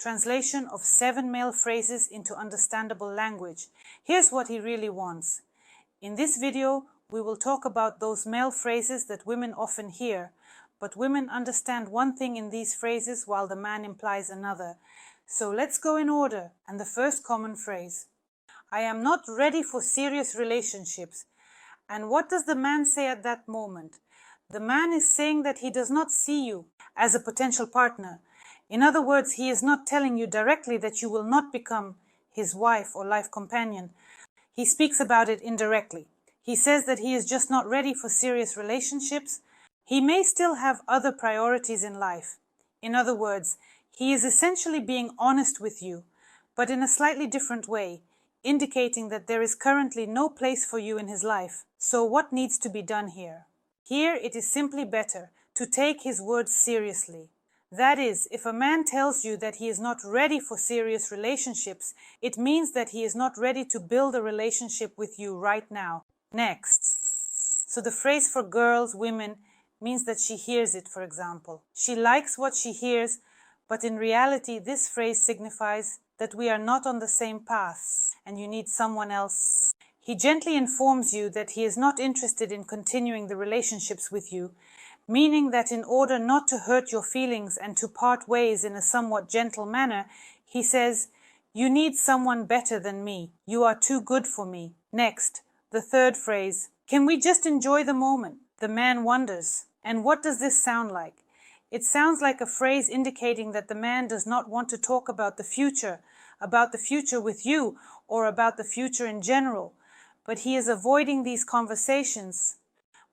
translation of 7 male phrases into understandable language. Here's what he really wants. In this video, we will talk about those male phrases that women often hear, but women understand one thing in these phrases while the man implies another. So let's go in order. And the first common phrase: I am not ready for serious relationships. And what does the man say at that moment? The man is saying that he does not see you as a potential partner. In other words, he is not telling you directly that you will not become his wife or life companion. He speaks about it indirectly. He says that he is just not ready for serious relationships. He may still have other priorities in life. In other words, he is essentially being honest with you, but in a slightly different way, indicating that there is currently no place for you in his life. So what needs to be done here? Here it is simply better to take his words seriously. That is, if a man tells you that he is not ready for serious relationships, it means that he is not ready to build a relationship with you right now. Next. So the phrase for girls, women, means that she hears it, for example. She likes what she hears, but in reality this phrase signifies that we are not on the same path and you need someone else. He gently informs you that he is not interested in continuing the relationships with you, meaning that in order not to hurt your feelings and to part ways in a somewhat gentle manner, he says, you need someone better than me. You are too good for me. Next, the third phrase, can we just enjoy the moment? The man wonders. And what does this sound like? It sounds like a phrase indicating that the man does not want to talk about the future with you, or about the future in general. But he is avoiding these conversations.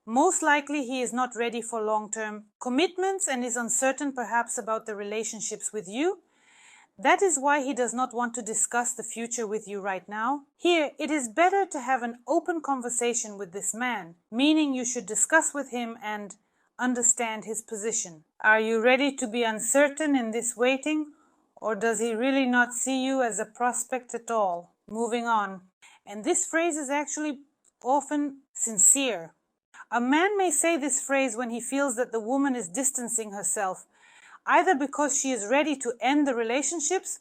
Most likely he is not ready for long-term commitments and is uncertain perhaps about the relationships with you. That is why he does not want to discuss the future with you right now. Here, it is better to have an open conversation with this man, meaning you should discuss with him and understand his position. Are you ready to be uncertain in this waiting, or does he really not see you as a prospect at all? Moving on. And this phrase is actually often sincere. A man may say this phrase when he feels that the woman is distancing herself, either because she is ready to end the relationships,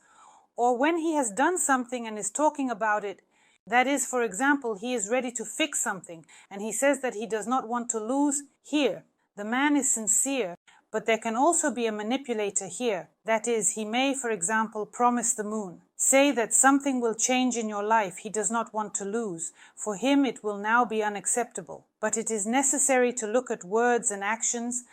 or when he has done something and is talking about it. That is, for example, he is ready to fix something, and he says that he does not want to lose. Here, the man is sincere, but there can also be a manipulator here. That is, he may, for example, promise the moon. Say that something will change in your life he does not want to lose. For him it will now be unacceptable. But it is necessary to look at words and actions.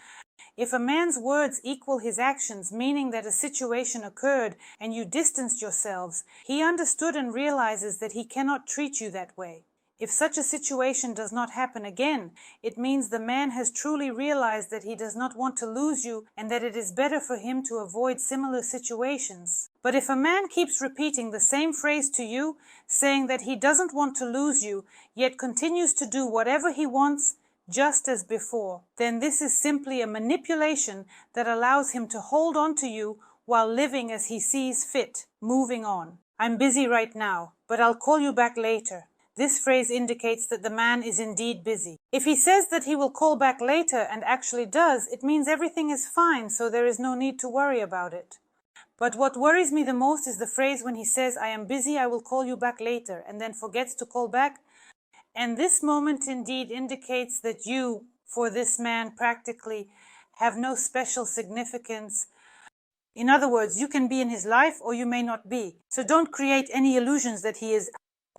If a man's words equal his actions, meaning that a situation occurred and you distanced yourselves, he understood and realizes that he cannot treat you that way. If such a situation does not happen again, it means the man has truly realized that he does not want to lose you and that it is better for him to avoid similar situations. But if a man keeps repeating the same phrase to you, saying that he doesn't want to lose you, yet continues to do whatever he wants, just as before, then this is simply a manipulation that allows him to hold on to you while living as he sees fit. Moving on. I'm busy right now, but I'll call you back later. This phrase indicates that the man is indeed busy. If he says that he will call back later and actually does, it means everything is fine, so there is no need to worry about it. But what worries me the most is the phrase when he says, I am busy, I will call you back later, and then forgets to call back. And this moment indeed indicates that you, for this man, practically have no special significance. In other words, you can be in his life or you may not be. So don't create any illusions that he is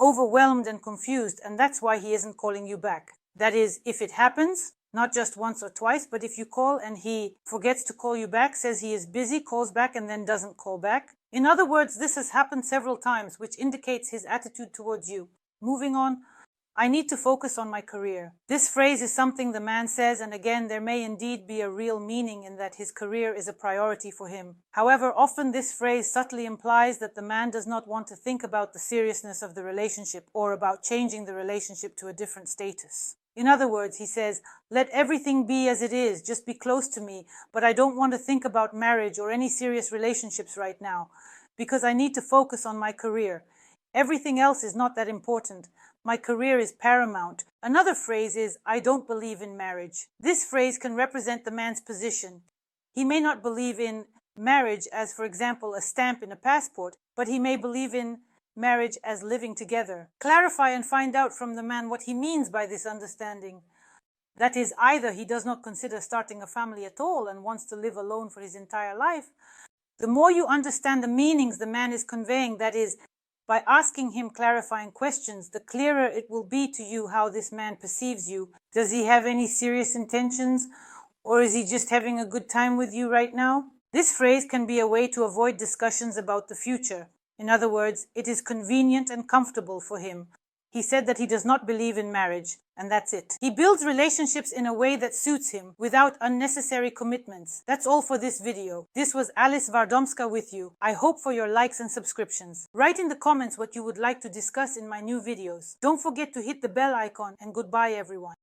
overwhelmed and confused, and that's why he isn't calling you back. That is, if it happens, not just once or twice, but if you call and he forgets to call you back, says he is busy, calls back, and then doesn't call back. In other words, this has happened several times, which indicates his attitude towards you. Moving on. I need to focus on my career. This phrase is something the man says, and again, there may indeed be a real meaning in that his career is a priority for him. However, often this phrase subtly implies that the man does not want to think about the seriousness of the relationship or about changing the relationship to a different status. In other words, he says, let everything be as it is, just be close to me, but I don't want to think about marriage or any serious relationships right now, because I need to focus on my career. Everything else is not that important. My career is paramount. Another phrase is, I don't believe in marriage. This phrase can represent the man's position. He may not believe in marriage as, for example, a stamp in a passport, but he may believe in marriage as living together. Clarify and find out from the man what he means by this understanding. That is, either he does not consider starting a family at all and wants to live alone for his entire life. The more you understand the meanings the man is conveying, that is, by asking him clarifying questions, the clearer it will be to you how this man perceives you. Does he have any serious intentions, or is he just having a good time with you right now? This phrase can be a way to avoid discussions about the future. In other words, it is convenient and comfortable for him. He said that he does not believe in marriage, and that's it. He builds relationships in a way that suits him, without unnecessary commitments. That's all for this video. This was Alice Vardomska with you. I hope for your likes and subscriptions. Write in the comments what you would like to discuss in my new videos. Don't forget to hit the bell icon, and goodbye everyone.